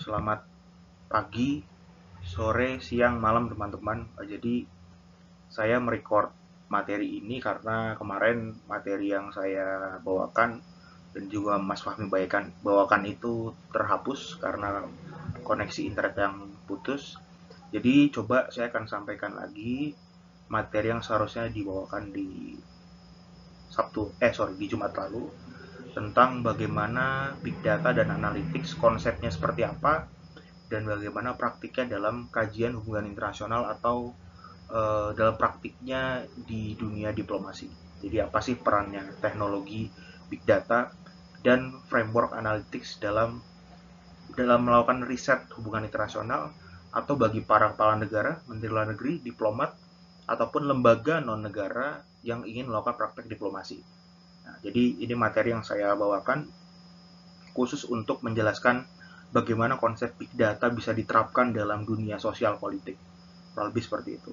Selamat pagi, sore, siang, malam teman-teman. Jadi saya merecord materi ini karena kemarin materi yang saya bawakan dan juga Mas Fahmi bawakan itu terhapus karena koneksi internet yang putus. Jadi coba saya akan sampaikan lagi materi yang seharusnya dibawakan di di Jumat lalu tentang bagaimana big data dan analytics konsepnya seperti apa dan bagaimana praktiknya dalam kajian hubungan internasional atau dalam praktiknya di dunia diplomasi. Jadi apa sih perannya teknologi big data dan framework analytics dalam dalam melakukan riset hubungan internasional atau bagi para kepala negara, menteri luar negeri, diplomat ataupun lembaga non negara yang ingin melakukan praktek diplomasi. Nah, jadi ini materi yang saya bawakan khusus untuk menjelaskan bagaimana konsep big data bisa diterapkan dalam dunia sosial politik. Kurang lebih seperti itu.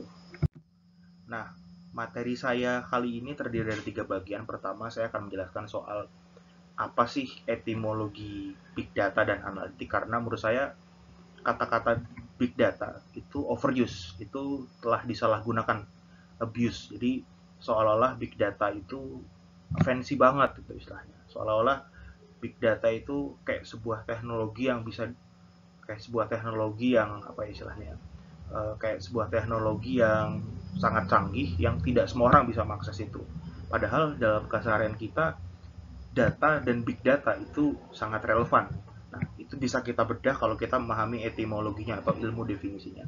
Nah, materi saya kali ini terdiri dari 3 bagian. Pertama, saya akan menjelaskan soal apa sih etimologi big data dan analitik, karena menurut saya kata-kata big data itu overuse, itu telah disalahgunakan, abuse. Jadi seolah-olah big data itu fancy banget itu istilahnya. Seolah-olah big data itu kayak sebuah teknologi yang apa ya istilahnya, kayak sebuah teknologi yang sangat canggih yang tidak semua orang bisa mengakses itu. Padahal dalam keseharian kita, data dan big data itu sangat relevan. Nah, itu bisa kita bedah kalau kita memahami etimologinya atau ilmu definisinya.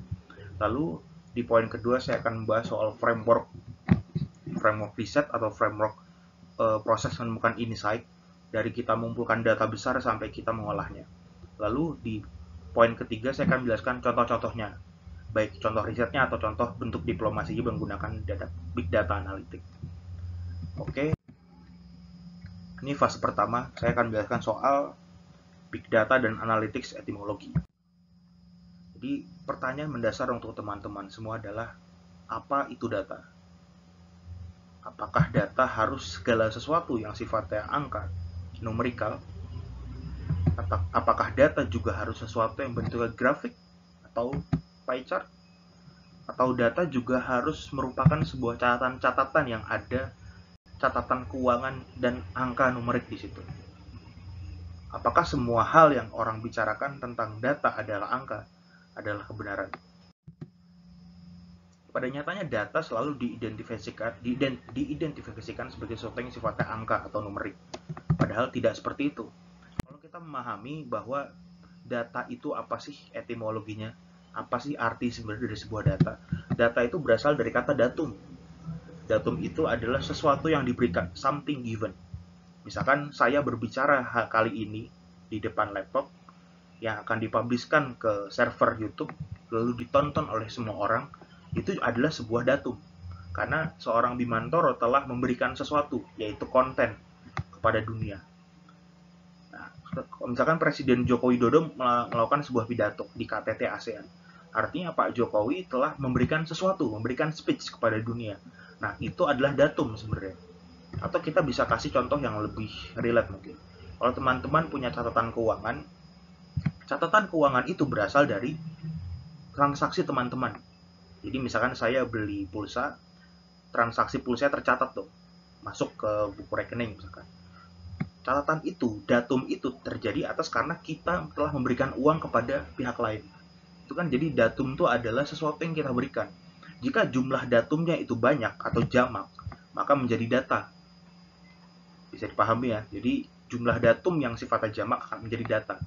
Lalu di poin kedua saya akan membahas soal framework riset atau framework proses menemukan insight dari kita mengumpulkan data besar sampai kita mengolahnya. Lalu di poin ketiga saya akan menjelaskan contoh-contohnya, baik contoh risetnya atau contoh bentuk diplomasi menggunakan big data analitik. Oke, ini fase pertama, saya akan menjelaskan soal big data dan analytics etimologi. Jadi pertanyaan mendasar untuk teman-teman semua adalah apa itu data? Apakah data harus segala sesuatu yang sifatnya angka, numerikal? Apakah data juga harus sesuatu yang bentuknya grafik atau pie chart? Atau data juga harus merupakan sebuah catatan-catatan yang ada catatan keuangan dan angka numerik di situ? Apakah semua hal yang orang bicarakan tentang data adalah angka, adalah kebenaran? Pada nyatanya data selalu diidentifikasikan sebagai sesuatu yang sifatnya angka atau numerik. Padahal tidak seperti itu. Kalau kita memahami bahwa data itu apa sih etimologinya, apa sih arti sebenarnya dari sebuah data? Data itu berasal dari kata datum. Datum itu adalah sesuatu yang diberikan, something given. Misalkan saya berbicara kali ini di depan laptop yang akan dipublishkan ke server YouTube, lalu ditonton oleh semua orang, itu adalah sebuah datum. Karena seorang Bimantoro telah memberikan sesuatu, yaitu konten, kepada dunia. Nah, misalkan Presiden Joko Widodo melakukan sebuah pidato di KTT ASEAN. Artinya Pak Jokowi telah memberikan sesuatu, memberikan speech kepada dunia. Nah, itu adalah datum sebenarnya. Atau kita bisa kasih contoh yang lebih relate mungkin. Kalau teman-teman punya catatan keuangan itu berasal dari transaksi teman-teman. Jadi misalkan saya beli pulsa, transaksi pulsa tercatat tuh, masuk ke buku rekening misalkan. Catatan itu, datum itu terjadi atas karena kita telah memberikan uang kepada pihak lain. Itu kan jadi datum itu adalah sesuatu yang kita berikan. Jika jumlah datumnya itu banyak atau jamak, maka menjadi data. Bisa dipahami ya. Jadi jumlah datum yang sifatnya jamak akan menjadi data.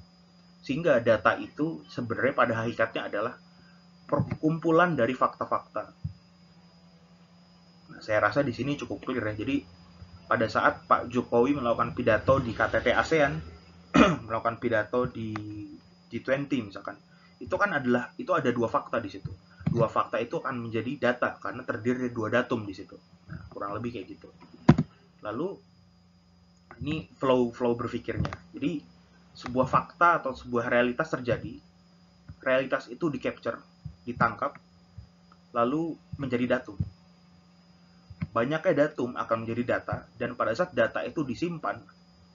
Sehingga data itu sebenarnya pada hakikatnya adalah perkumpulan dari fakta-fakta. Nah, saya rasa di sini cukup clear ya. Jadi pada saat Pak Jokowi melakukan pidato di KTT ASEAN, melakukan pidato di G20 misalkan, itu ada dua fakta di situ. Dua fakta itu akan menjadi data karena terdiri dari dua datum di situ. Nah, kurang lebih kayak gitu. Lalu ini flow berpikirnya. Jadi sebuah fakta atau sebuah realitas terjadi, realitas itu di capture, ditangkap, lalu menjadi datum. Banyaknya datum akan menjadi data, dan pada saat data itu disimpan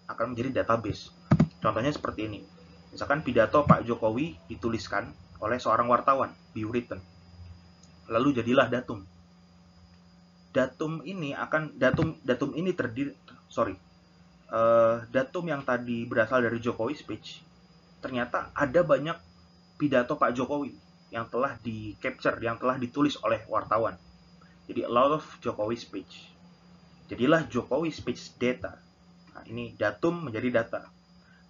akan menjadi database. Contohnya seperti ini. Misalkan pidato Pak Jokowi dituliskan oleh seorang wartawan, be written. Lalu jadilah datum. Datum ini terdiri, datum yang tadi berasal dari Jokowi speech, ternyata ada banyak pidato Pak Jokowi yang telah di capture, yang telah ditulis oleh wartawan. Jadi a lot of Jokowi speech. Jadilah Jokowi speech data. Nah, ini datum menjadi data.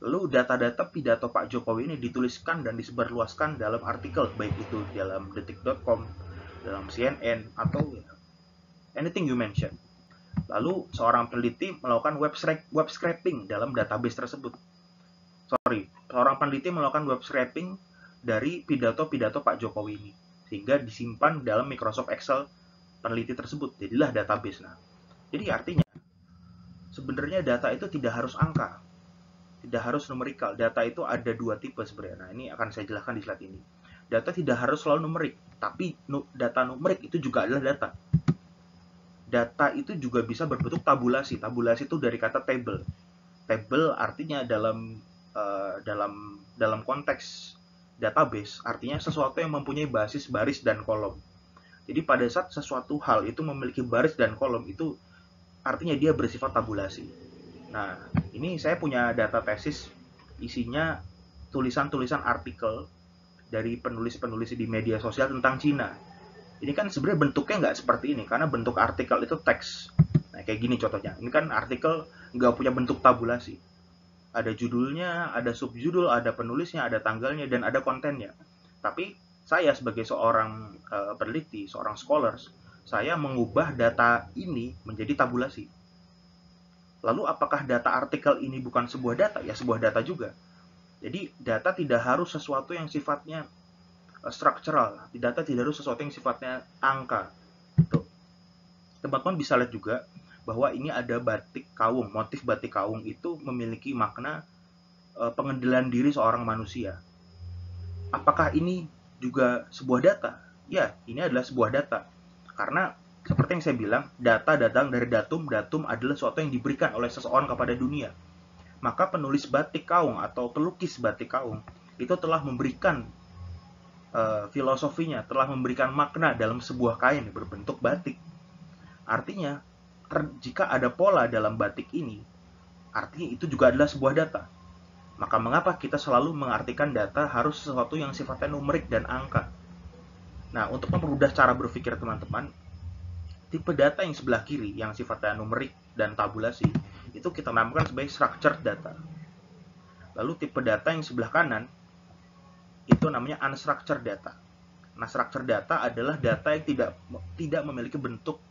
Lalu data-data pidato Pak Jokowi ini dituliskan dan disebarluaskan dalam artikel, baik itu dalam detik.com, dalam CNN, atau anything you mention. Lalu seorang peneliti melakukan web scraping dalam database tersebut. Seorang peneliti melakukan web scraping dari pidato-pidato Pak Jokowi ini, sehingga disimpan dalam Microsoft Excel peneliti tersebut. Jadilah database. Nah, jadi artinya sebenarnya data itu tidak harus angka, tidak harus numerikal. Data itu ada dua tipe sebenarnya. Nah, ini akan saya jelaskan di slide ini. Data tidak harus selalu numerik, tapi data numerik itu juga adalah data. Data itu juga bisa berbentuk tabulasi. Tabulasi itu dari kata table. Table artinya dalam konteks database artinya sesuatu yang mempunyai basis, baris, dan kolom. Jadi pada saat sesuatu hal itu memiliki baris dan kolom, itu artinya dia bersifat tabulasi. Nah, ini saya punya data tesis, isinya tulisan-tulisan artikel dari penulis-penulis di media sosial tentang Cina. Ini kan sebenarnya bentuknya nggak seperti ini, karena bentuk artikel itu teks. Nah, kayak gini contohnya. Ini kan artikel nggak punya bentuk tabulasi. Ada judulnya, ada subjudul, ada penulisnya, ada tanggalnya, dan ada kontennya. Tapi saya sebagai seorang peneliti, seorang scholars, saya mengubah data ini menjadi tabulasi. Lalu apakah data artikel ini bukan sebuah data? Ya, sebuah data juga. Jadi data tidak harus sesuatu yang sifatnya structural. Data tidak harus sesuatu yang sifatnya angka. Teman-teman bisa lihat juga bahwa ini ada batik kawung. Motif batik kawung itu memiliki makna pengendalian diri seorang manusia. Apakah ini juga sebuah data? Ya, ini adalah sebuah data. Karena seperti yang saya bilang, data datang dari datum. Datum adalah sesuatu yang diberikan oleh seseorang kepada dunia. Maka penulis batik kawung atau pelukis batik kawung itu telah memberikan filosofinya, telah memberikan makna dalam sebuah kain berbentuk batik. Artinya, jika ada pola dalam batik ini, artinya itu juga adalah sebuah data. Maka mengapa kita selalu mengartikan data harus sesuatu yang sifatnya numerik dan angka? Nah, untuk mempermudah cara berpikir teman-teman, tipe data yang sebelah kiri yang sifatnya numerik dan tabulasi, itu kita namakan sebagai structured data. Lalu tipe data yang sebelah kanan, itu namanya unstructured data. Nah, structured data adalah data yang tidak memiliki bentuk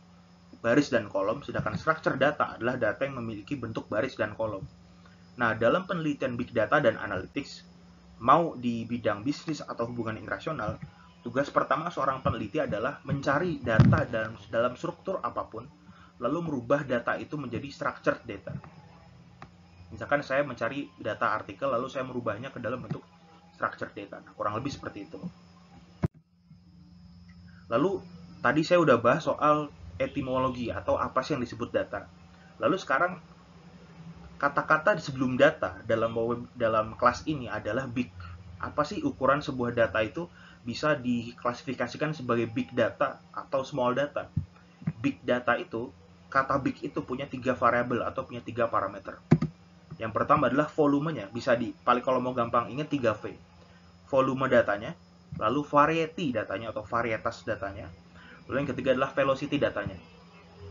baris dan kolom, sedangkan structured data adalah data yang memiliki bentuk baris dan kolom. Nah, dalam penelitian big data dan analytics, mau di bidang bisnis atau hubungan internasional, tugas pertama seorang peneliti adalah mencari data dalam struktur apapun, lalu merubah data itu menjadi structured data. Misalkan saya mencari data artikel, lalu saya merubahnya ke dalam bentuk structured data. Nah, kurang lebih seperti itu. Lalu, tadi saya udah bahas soal etimologi atau apa sih yang disebut data. Lalu sekarang, kata-kata sebelum data dalam kelas ini adalah big. Apa sih ukuran sebuah data itu bisa diklasifikasikan sebagai big data atau small data? Big data itu, kata big itu punya 3 variabel atau punya 3 parameter. Yang pertama adalah volumenya, paling kalau mau gampang ingat 3V. Volume datanya, lalu variety datanya atau varietas datanya, lalu yang ketiga adalah velocity datanya.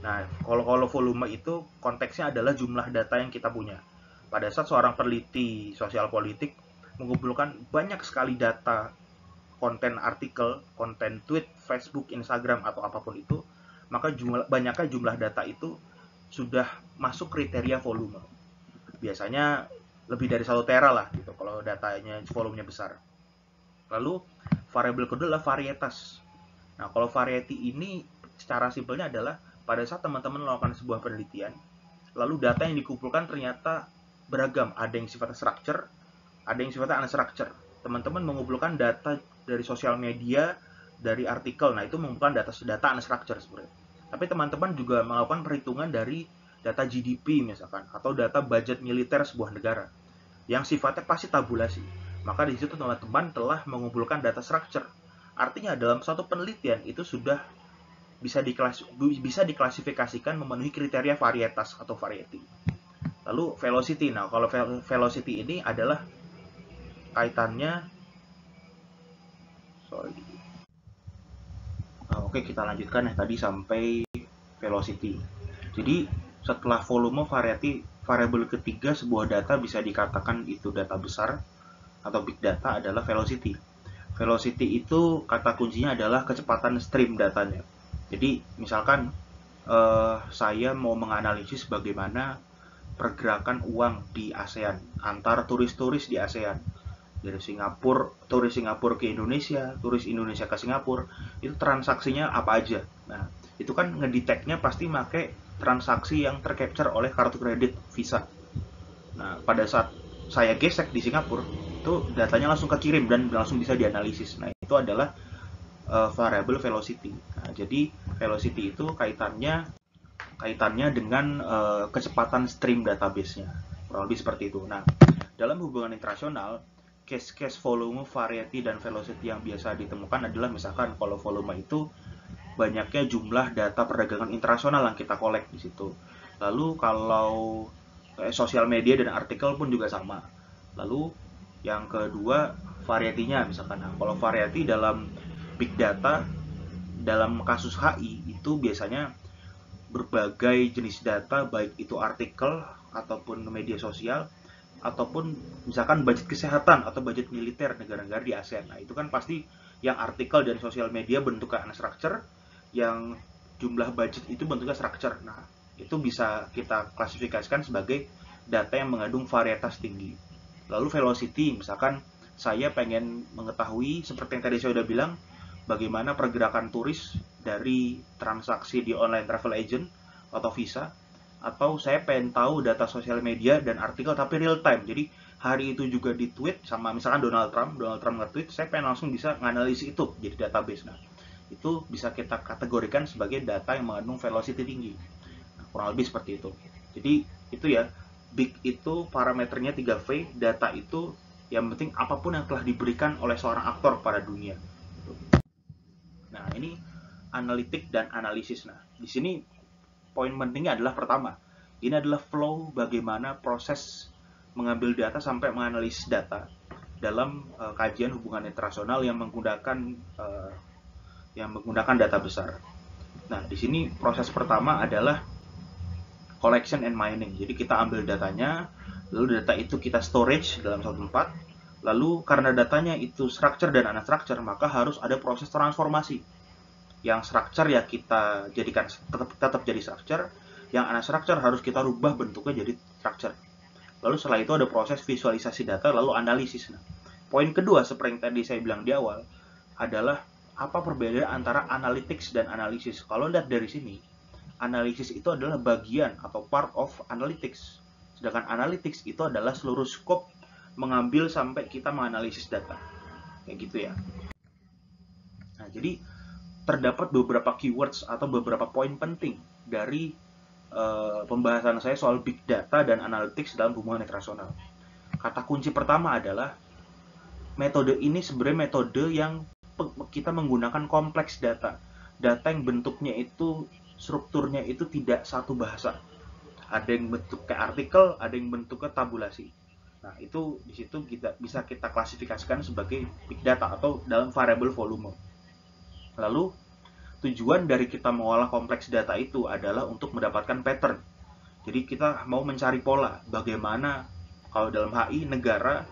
Nah, kalau volume itu konteksnya adalah jumlah data yang kita punya. Pada saat seorang peneliti sosial politik mengumpulkan banyak sekali data, konten artikel, konten tweet, Facebook, Instagram, atau apapun itu, maka banyaknya jumlah data itu sudah masuk kriteria volume. Biasanya lebih dari 1 tera lah gitu kalau datanya volumenya besar. Lalu variabel kedua adalah varietas. Nah, kalau variety ini secara simpelnya adalah pada saat teman-teman melakukan sebuah penelitian, lalu data yang dikumpulkan ternyata beragam. Ada yang sifatnya structure, ada yang sifatnya unstructure. Teman-teman mengumpulkan data dari sosial media, dari artikel. Nah, itu mengumpulkan data unstructure sebenarnya. Tapi teman-teman juga melakukan perhitungan dari data GDP misalkan, atau data budget militer sebuah negara, yang sifatnya pasti tabulasi. Maka di situ teman-teman telah mengumpulkan data structure. Artinya dalam suatu penelitian itu sudah bisa diklasifikasikan memenuhi kriteria varietas atau variety. Lalu velocity. Nah, kalau velocity ini adalah kaitannya Oke, kita lanjutkan ya tadi sampai velocity. Jadi, setelah volume, variabel ketiga sebuah data bisa dikatakan itu data besar atau big data adalah velocity. Velocity itu kata kuncinya adalah kecepatan stream datanya. Jadi, misalkan saya mau menganalisis bagaimana pergerakan uang di ASEAN, antar turis-turis di ASEAN. Dari turis Singapura ke Indonesia, turis Indonesia ke Singapura, itu transaksinya apa aja. Nah, itu kan ngedetectnya pasti pakai transaksi yang tercapture oleh kartu kredit Visa. Nah, pada saat saya gesek di Singapura, itu datanya langsung kekirim dan langsung bisa dianalisis. Nah, itu adalah variable velocity. Nah, jadi velocity itu kaitannya dengan kecepatan stream database-nya. Kurang lebih seperti itu. Nah, dalam hubungan internasional, case volume, variety, dan velocity yang biasa ditemukan adalah misalkan kalau volume itu banyaknya jumlah data perdagangan internasional yang kita collect di situ. Lalu kalau sosial media dan artikel pun juga sama. Lalu yang kedua variety-nya misalkan. Nah, kalau variety dalam big data dalam kasus HI itu biasanya berbagai jenis data baik itu artikel ataupun media sosial ataupun misalkan budget kesehatan atau budget militer negara-negara di ASEAN. Nah, itu kan pasti yang artikel dan sosial media bentuknya unstructured, yang jumlah budget itu bentuknya structure. Nah, itu bisa kita klasifikasikan sebagai data yang mengandung varietas tinggi. Lalu velocity, misalkan saya pengen mengetahui seperti yang tadi saya sudah bilang, bagaimana pergerakan turis dari transaksi di online travel agent atau visa, atau saya pengen tahu data sosial media dan artikel tapi real time. Jadi hari itu juga di tweet sama misalkan Donald Trump nge-tweet, saya pengen langsung bisa nganalisis itu jadi database. Nah, itu bisa kita kategorikan sebagai data yang mengandung velocity tinggi. Nah, kurang lebih seperti itu. Jadi itu ya, big itu parameternya 3V, data itu yang penting apapun yang telah diberikan oleh seorang aktor pada dunia. Nah, ini analitik dan analisis. Nah, di sini poin pentingnya adalah pertama, ini adalah flow bagaimana proses mengambil data sampai menganalisis data dalam kajian hubungan internasional yang menggunakan data besar. Nah, di sini proses pertama adalah collection and mining. Jadi kita ambil datanya, lalu data itu kita storage dalam suatu tempat, lalu karena datanya itu structure dan unstructure, maka harus ada proses transformasi. Yang structure ya kita jadikan tetap jadi structure, yang unstructure harus kita rubah bentuknya jadi structure. Lalu setelah itu ada proses visualisasi data, lalu analisis. Nah, poin kedua seperti yang tadi saya bilang di awal adalah apa perbedaan antara analytics dan analisis. Kalau lihat dari sini, analisis itu adalah bagian atau part of analytics. Sedangkan analytics itu adalah seluruh scope mengambil sampai kita menganalisis data. Kayak gitu ya. Nah, jadi terdapat beberapa keywords atau beberapa poin penting dari pembahasan saya soal big data dan analytics dalam hubungan internasional. Kata kunci pertama adalah metode ini sebenarnya metode yang kita menggunakan kompleks data. Data yang bentuknya itu, strukturnya itu tidak satu bahasa. Ada yang bentuk kayak artikel, ada yang bentuknya tabulasi. Nah, itu di situ bisa kita klasifikasikan sebagai big data atau dalam variable volume. Lalu tujuan dari kita mengolah kompleks data itu adalah untuk mendapatkan pattern. Jadi kita mau mencari pola bagaimana kalau dalam HI negara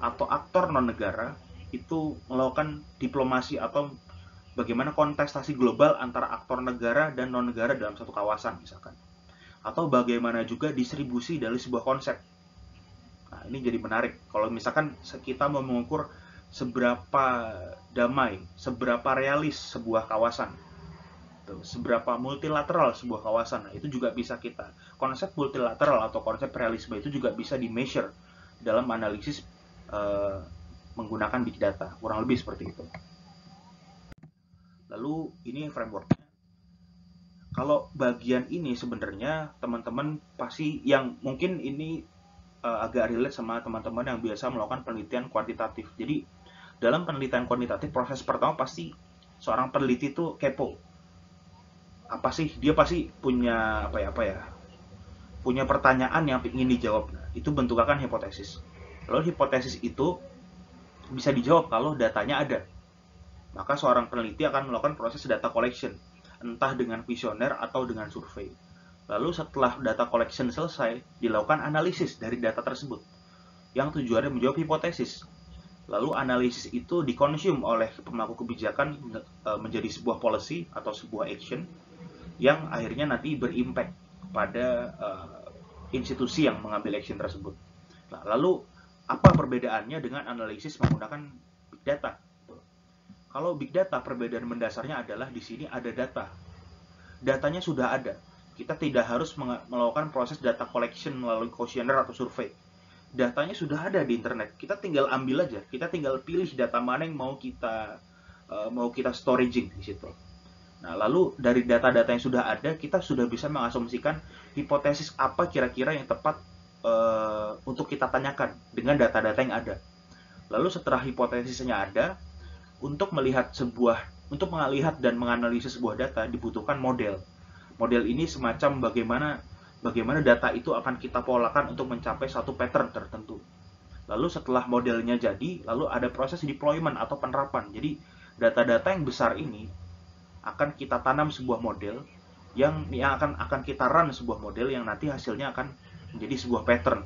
atau aktor non-negara itu melakukan diplomasi atau bagaimana kontestasi global antara aktor negara dan non-negara dalam satu kawasan misalkan. Atau bagaimana juga distribusi dari sebuah konsep. Nah, ini jadi menarik. Kalau misalkan kita mau mengukur seberapa damai, seberapa realis sebuah kawasan, seberapa multilateral sebuah kawasan, nah, itu juga bisa kita. Konsep multilateral atau konsep realisme itu juga bisa di measure dalam analisis menggunakan big data, kurang lebih seperti itu. Lalu ini frameworknya. Kalau bagian ini sebenarnya teman-teman pasti yang mungkin ini agak relate sama teman-teman yang biasa melakukan penelitian kuantitatif. Jadi dalam penelitian kuantitatif, proses pertama pasti seorang peneliti itu kepo. Apa sih? Dia pasti punya punya pertanyaan yang ingin dijawab. Nah, itu bentuknya kan hipotesis. Lalu hipotesis itu bisa dijawab kalau datanya ada. Maka seorang peneliti akan melakukan proses data collection, entah dengan kuesioner atau dengan survei. Lalu setelah data collection selesai, dilakukan analisis dari data tersebut, yang tujuannya menjawab hipotesis. Lalu analisis itu dikonsum oleh pemangku kebijakan menjadi sebuah policy atau sebuah action yang akhirnya nanti berimpact pada institusi yang mengambil action tersebut. Nah, lalu apa perbedaannya dengan analisis menggunakan big data? Kalau big data, perbedaan mendasarnya adalah di sini ada data. Datanya sudah ada. Kita tidak harus melakukan proses data collection melalui kuesioner atau survei. Datanya sudah ada di internet. Kita tinggal ambil aja. Kita tinggal pilih data mana yang mau kita storaging di situ. Nah, lalu dari data-data yang sudah ada, kita sudah bisa mengasumsikan hipotesis apa kira-kira yang tepat untuk kita tanyakan dengan data-data yang ada. Lalu setelah hipotesisnya ada, untuk melihat dan menganalisis sebuah data dibutuhkan model. Model ini semacam bagaimana data itu akan kita polakan untuk mencapai satu pattern tertentu. Lalu setelah modelnya jadi, lalu ada proses deployment atau penerapan. Jadi data-data yang besar ini akan kita tanam sebuah model yang akan kita run sebuah model yang nanti hasilnya akan menjadi sebuah pattern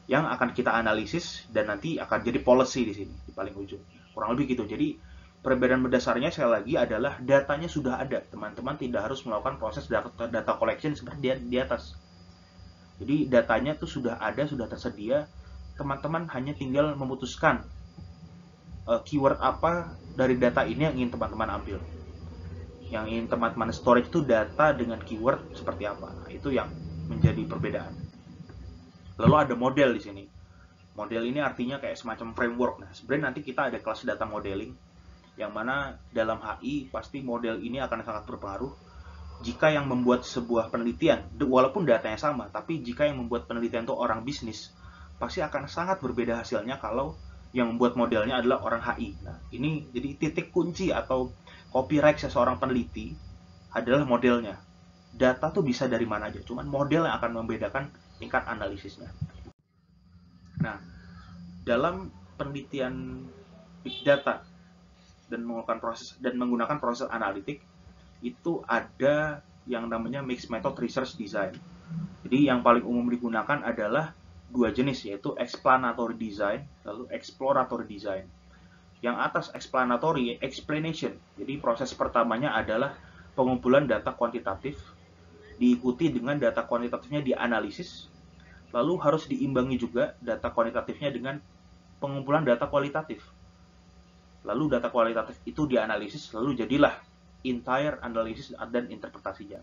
yang akan kita analisis dan nanti akan jadi policy di sini di paling ujung. Kurang lebih gitu. Jadi perbedaan mendasarnya sekali lagi adalah datanya sudah ada. Teman-teman tidak harus melakukan proses data collection seperti di atas. Jadi datanya itu sudah ada, sudah tersedia. Teman-teman hanya tinggal memutuskan keyword apa dari data ini yang ingin teman-teman ambil. Yang ingin teman-teman storage itu data dengan keyword seperti apa. Nah, itu yang menjadi perbedaan. Lalu ada model di sini. Model ini artinya kayak semacam framework. Nah, sebenarnya nanti kita ada kelas data modeling, yang mana dalam HI pasti model ini akan sangat berpengaruh. Jika yang membuat sebuah penelitian, walaupun datanya sama, tapi jika yang membuat penelitian itu orang bisnis, pasti akan sangat berbeda hasilnya kalau yang membuat modelnya adalah orang HI. Nah, ini jadi titik kunci atau copyright seorang peneliti adalah modelnya. Data tuh bisa dari mana aja, cuman model yang akan membedakan tingkat analisisnya. Nah, dalam penelitian big data dan menggunakan proses analitik itu ada yang namanya mixed method research design. Jadi yang paling umum digunakan adalah dua jenis, yaitu explanatory design lalu exploratory design. Yang atas explanatory, explanation. Jadi proses pertamanya adalah pengumpulan data kuantitatif diikuti dengan data kuantitatifnya dianalisis. Lalu harus diimbangi juga data kuantitatifnya dengan pengumpulan data kualitatif. Lalu data kualitatif itu dianalisis, lalu jadilah entire analysis dan interpretasinya.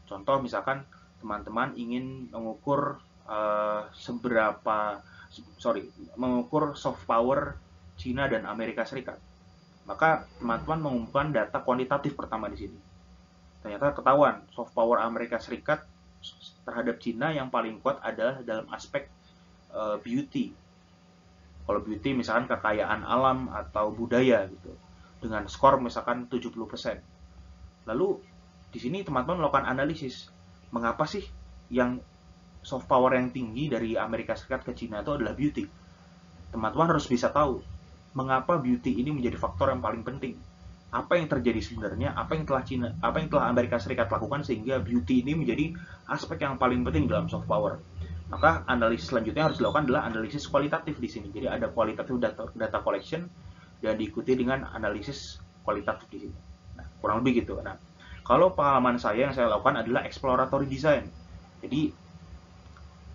Contoh misalkan teman-teman ingin mengukur mengukur soft power Cina dan Amerika Serikat. Maka teman-teman mengumpulkan data kuantitatif pertama di sini. Ternyata ketahuan soft power Amerika Serikat terhadap Cina yang paling kuat adalah dalam aspek beauty. Kalau beauty misalkan kekayaan alam atau budaya gitu. Dengan skor misalkan 70%. Lalu di sini teman-teman melakukan analisis. Mengapa sih yang soft power yang tinggi dari Amerika Serikat ke Cina itu adalah beauty? Teman-teman harus bisa tahu mengapa beauty ini menjadi faktor yang paling penting. Apa yang terjadi sebenarnya, apa yang telah Amerika Serikat lakukan sehingga beauty ini menjadi aspek yang paling penting dalam soft power. Maka analisis selanjutnya harus dilakukan adalah analisis kualitatif di sini. Jadi ada kualitatif data collection dan diikuti dengan analisis kualitatif di sini. Nah, kurang lebih gitu. Nah, kalau pengalaman saya yang saya lakukan adalah exploratory design. Jadi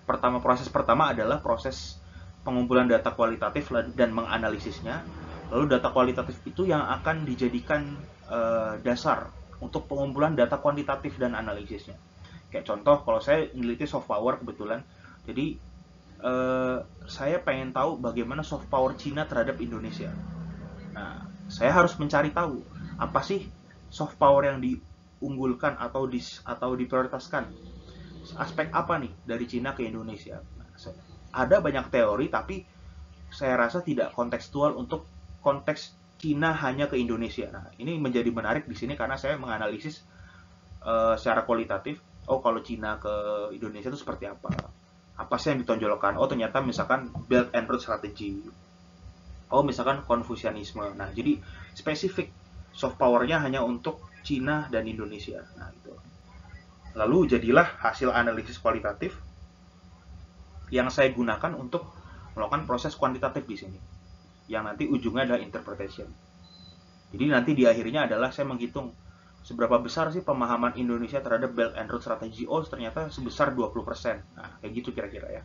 proses pertama adalah proses pengumpulan data kualitatif dan menganalisisnya. Lalu data kualitatif itu yang akan dijadikan dasar untuk pengumpulan data kuantitatif dan analisisnya. Kayak contoh, kalau saya meneliti soft power kebetulan, jadi saya pengen tahu bagaimana soft power Cina terhadap Indonesia. Nah, saya harus mencari tahu apa sih soft power yang diunggulkan atau diprioritaskan. Aspek apa nih dari Cina ke Indonesia? Nah, ada banyak teori, tapi saya rasa tidak kontekstual untuk konteks Cina hanya ke Indonesia. Nah, ini menjadi menarik di sini karena saya menganalisis secara kualitatif. Oh, kalau Cina ke Indonesia itu seperti apa? Apa sih yang ditonjolkan? Oh, ternyata misalkan Belt and Road Strategy. Oh, misalkan Konfusianisme. Nah, jadi spesifik soft power-nya hanya untuk Cina dan Indonesia. Nah, itu. Lalu jadilah hasil analisis kualitatif yang saya gunakan untuk melakukan proses kuantitatif di sini. Yang nanti ujungnya adalah interpretation. Jadi nanti di akhirnya adalah saya menghitung seberapa besar sih pemahaman Indonesia terhadap Belt and Road Strategy. Oh, ternyata sebesar 20%. Nah, kayak gitu kira-kira ya.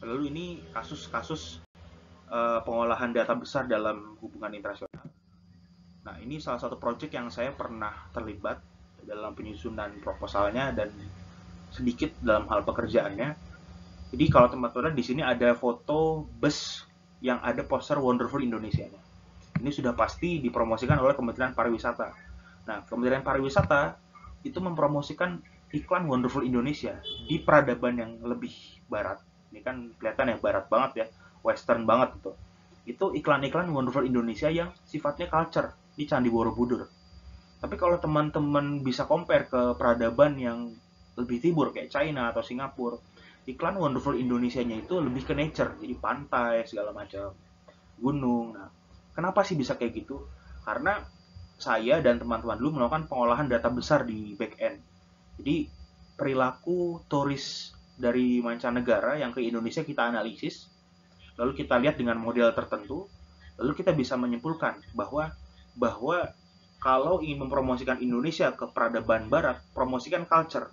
Lalu ini kasus-kasus pengolahan data besar dalam hubungan internasional. Nah, ini salah satu proyek yang saya pernah terlibat dalam penyusunan proposalnya dan sedikit dalam hal pekerjaannya. Jadi kalau teman-teman di sini ada foto bus yang ada poster Wonderful Indonesia. Ini sudah pasti dipromosikan oleh Kementerian Pariwisata. Nah, Kementerian Pariwisata itu mempromosikan iklan Wonderful Indonesia di peradaban yang lebih barat. Ini kan kelihatan ya barat banget ya, western banget itu. Itu iklan-iklan Wonderful Indonesia yang sifatnya culture di Candi Borobudur. Tapi kalau teman-teman bisa compare ke peradaban yang lebih timur kayak China atau Singapura, iklan Wonderful Indonesia-nya itu lebih ke nature, jadi pantai segala macam, gunung. Nah, kenapa sih bisa kayak gitu? Karena saya dan teman-teman dulu melakukan pengolahan data besar di back-end. Jadi perilaku turis dari mancanegara yang ke Indonesia kita analisis, lalu kita lihat dengan model tertentu, lalu kita bisa menyimpulkan bahwa kalau ingin mempromosikan Indonesia ke peradaban barat, promosikan culture.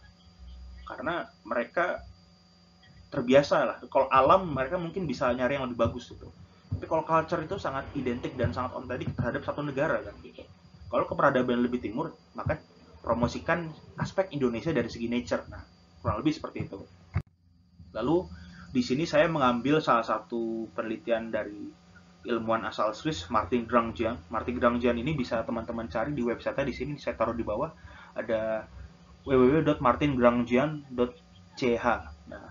Karena mereka terbiasa lah. Kalau alam mereka mungkin bisa nyari yang lebih bagus gitu. Tapi kalau culture itu sangat identik dan sangat ontodik terhadap satu negara kan gitu. Kalau ke peradaban lebih timur, maka promosikan aspek Indonesia dari segi nature. Nah, kurang lebih seperti itu. Lalu di sini saya mengambil salah satu penelitian dari ilmuwan asal Swiss, Martin Grandjean. Martin Grandjean ini bisa teman-teman cari di website-nya, di sini saya taruh di bawah. Ada www.martingrandjean.ch. Nah,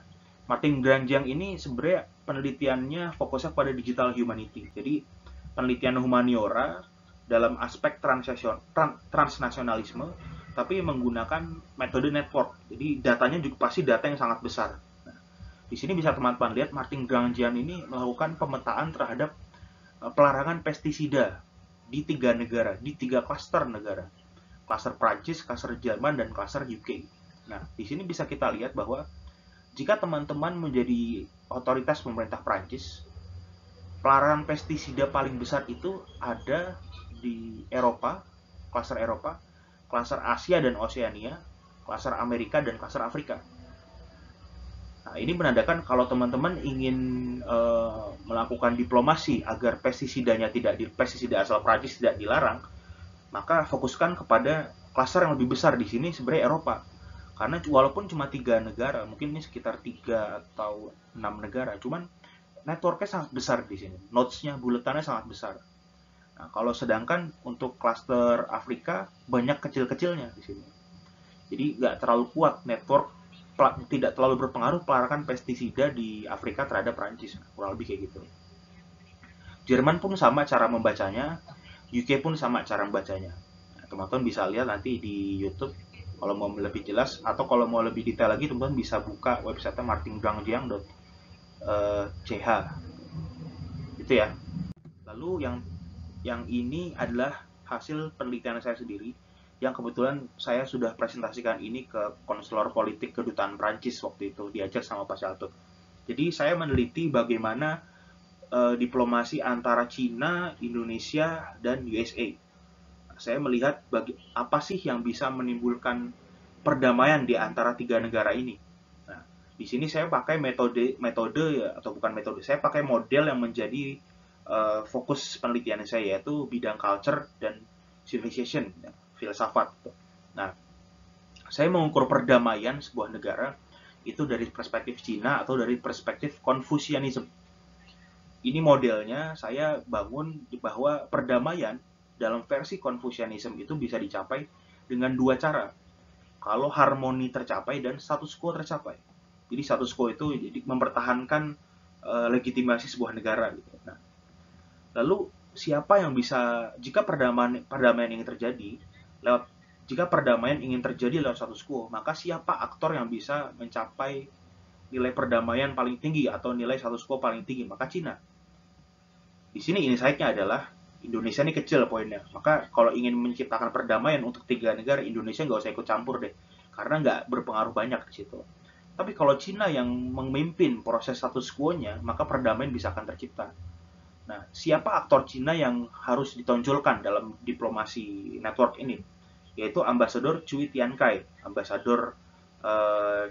Martin Grandjean ini sebenarnya penelitiannya fokusnya pada digital humanity. Jadi penelitian humaniora dalam aspek transnasionalisme, tapi menggunakan metode network. Jadi datanya juga pasti data yang sangat besar. Nah, di sini bisa teman-teman lihat Martin Grandjean ini melakukan pemetaan terhadap pelarangan pestisida di 3 negara, di 3 klaster negara. Klaster Prancis, klaster Jerman, dan klaster UK. Nah, di sini bisa kita lihat bahwa jika teman-teman menjadi otoritas pemerintah Prancis, pelarangan pestisida paling besar itu ada di Eropa, klaster Asia dan Oseania, klaster Amerika, dan klaster Afrika. Nah, ini menandakan kalau teman-teman ingin melakukan diplomasi agar pestisida asal Prancis tidak dilarang, maka fokuskan kepada klaster yang lebih besar. Di sini sebenarnya Eropa. Karena walaupun cuma 3 negara, mungkin ini sekitar 3 atau 6 negara, cuman networknya sangat besar di sini. Nodes-nya, buletannya sangat besar. Nah, kalau sedangkan untuk klaster Afrika, banyak kecil-kecilnya di sini. Jadi nggak terlalu kuat network, tidak terlalu berpengaruh pelarangan pestisida di Afrika terhadap Prancis. Kurang lebih kayak gitu. Jerman pun sama cara membacanya, UK pun sama cara membacanya. Nah, teman-teman bisa lihat nanti di YouTube kalau mau lebih jelas, atau kalau mau lebih detail lagi teman-teman bisa buka website martingrandjean.ch gitu ya. Lalu yang ini adalah hasil penelitian saya sendiri yang kebetulan saya sudah presentasikan ini ke konselor politik kedutaan Prancis waktu itu, diajar sama Pak Shaltut. Jadi saya meneliti bagaimana diplomasi antara Cina, Indonesia, dan USA. Saya melihat apa sih yang bisa menimbulkan perdamaian di antara 3 negara ini. Nah, di sini saya pakai metode atau bukan metode, saya pakai model yang menjadi fokus penelitian saya, yaitu bidang culture dan civilization, ya, filsafat. Nah, saya mengukur perdamaian sebuah negara itu dari perspektif Cina atau dari perspektif Konfusianisme. Ini modelnya saya bangun bahwa perdamaian dalam versi Konfusianisme itu bisa dicapai dengan 2 cara. Kalau harmoni tercapai dan status quo tercapai. Jadi status quo itu jadi mempertahankan legitimasi sebuah negara gitu. Nah, lalu siapa yang bisa jika perdamaian ingin terjadi lewat jika perdamaian ingin terjadi lewat status quo, maka siapa aktor yang bisa mencapai nilai perdamaian paling tinggi atau nilai status quo paling tinggi? Maka Cina. Di sini insight-nya adalah Indonesia ini kecil poinnya. Maka kalau ingin menciptakan perdamaian untuk 3 negara, Indonesia nggak usah ikut campur deh. Karena nggak berpengaruh banyak di situ. Tapi kalau Cina yang memimpin proses status quo-nya, maka perdamaian bisa akan tercipta. Nah, siapa aktor Cina yang harus ditonjolkan dalam diplomasi network ini? Yaitu Ambasador Cui Tiankai, ambasador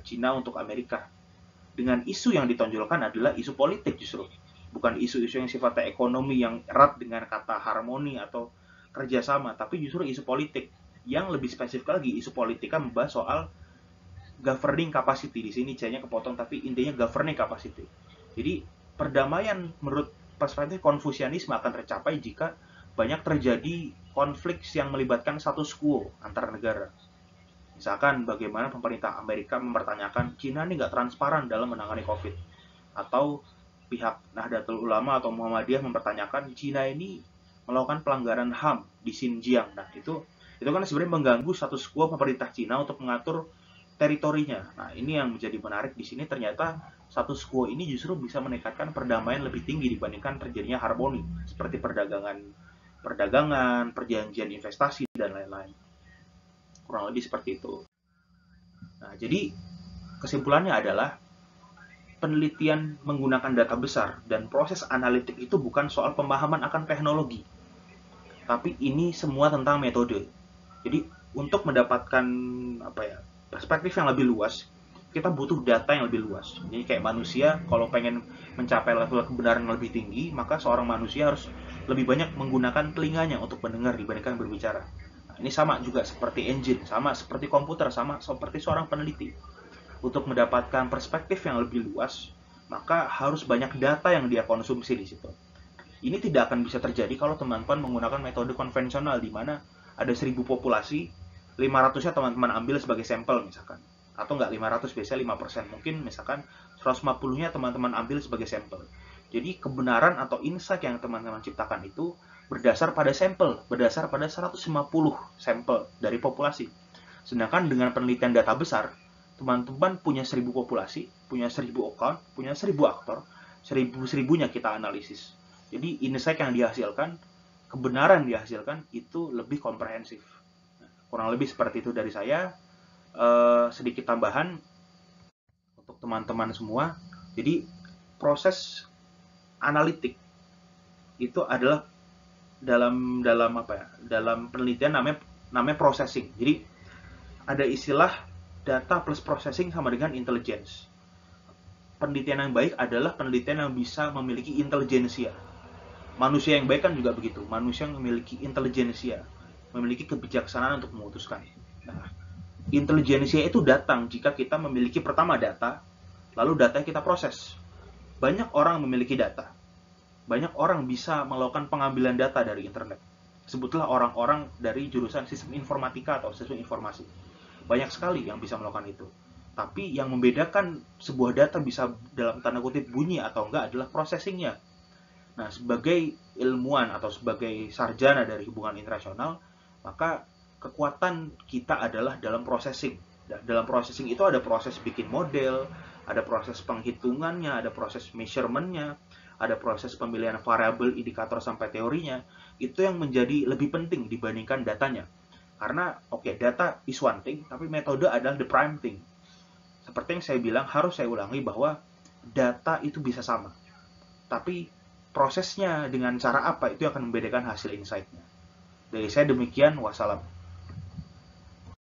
Cina untuk Amerika. Dengan isu yang ditonjolkan adalah isu politik justru, bukan isu-isu yang sifatnya ekonomi yang erat dengan kata harmoni atau kerjasama, tapi justru isu politik yang lebih spesifik lagi. Isu politika membahas soal governing capacity. Di sini C-nya kepotong, tapi intinya governing capacity. Jadi perdamaian menurut perspektif Konfusianisme akan tercapai jika banyak terjadi konflik yang melibatkan status quo antar negara. Misalkan bagaimana pemerintah Amerika mempertanyakan Cina ini nggak transparan dalam menangani COVID. Atau pihak Nahdlatul Ulama atau Muhammadiyah mempertanyakan Cina ini melakukan pelanggaran HAM di Xinjiang. Nah, itu kan sebenarnya mengganggu status quo pemerintah Cina untuk mengatur teritorinya. Nah, ini yang menjadi menarik di sini, ternyata status quo ini justru bisa meningkatkan perdamaian lebih tinggi dibandingkan terjadinya harmoni seperti perdagangan, perjanjian investasi dan lain-lain. Kurang lebih seperti itu. Nah, jadi kesimpulannya adalah penelitian menggunakan data besar dan proses analitik itu bukan soal pemahaman akan teknologi, tapi ini semua tentang metode. Jadi untuk mendapatkan perspektif yang lebih luas, kita butuh data yang lebih luas. Jadi kayak manusia, kalau pengen mencapai level kebenaran yang lebih tinggi, maka seorang manusia harus lebih banyak menggunakan telinganya untuk mendengar dibandingkan berbicara. Nah, ini sama juga seperti engine, sama seperti komputer, sama seperti seorang peneliti. Untuk mendapatkan perspektif yang lebih luas, maka harus banyak data yang dia konsumsi di situ. Ini tidak akan bisa terjadi kalau teman-teman menggunakan metode konvensional di mana ada 1000 populasi, 500-nya teman-teman ambil sebagai sampel misalkan. Atau enggak 500, biasanya 5%. Mungkin misalkan 150-nya teman-teman ambil sebagai sampel. Jadi kebenaran atau insight yang teman-teman ciptakan itu berdasar pada sampel, berdasar pada 150 sampel dari populasi. Sedangkan dengan penelitian data besar, teman-teman punya 1000 populasi, punya 1000 account, punya 1000 aktor, 1000-1000-nya kita analisis. Jadi insight yang dihasilkan, kebenaran yang dihasilkan itu lebih komprehensif. Kurang lebih seperti itu dari saya. Sedikit tambahan untuk teman-teman semua. Jadi proses analitik itu adalah dalam penelitian namanya processing. Jadi ada istilah data plus processing sama dengan intelligence. Penelitian yang baik adalah penelitian yang bisa memiliki intelijensia. Manusia yang baik kan juga begitu. Manusia yang memiliki intelijensia, memiliki kebijaksanaan untuk memutuskan. Nah, intelijensia itu datang jika kita memiliki pertama data, lalu data yang kita proses. Banyak orang memiliki data. Banyak orang bisa melakukan pengambilan data dari internet. Sebutlah orang-orang dari jurusan sistem informatika atau sistem informasi. Banyak sekali yang bisa melakukan itu. Tapi yang membedakan sebuah data bisa dalam tanda kutip bunyi atau enggak adalah processingnya. Nah, sebagai ilmuwan atau sebagai sarjana dari hubungan internasional, maka kekuatan kita adalah dalam processing. Dalam processing itu ada proses bikin model, ada proses penghitungannya, ada proses measurementnya, ada proses pemilihan variabel, indikator sampai teorinya. Itu yang menjadi lebih penting dibandingkan datanya. Karena data is one thing, tapi metode adalah the prime thing. Seperti yang saya bilang, harus saya ulangi bahwa data itu bisa sama. Tapi prosesnya dengan cara apa itu akan membedakan hasil insight-nya. Dari saya demikian, wassalam.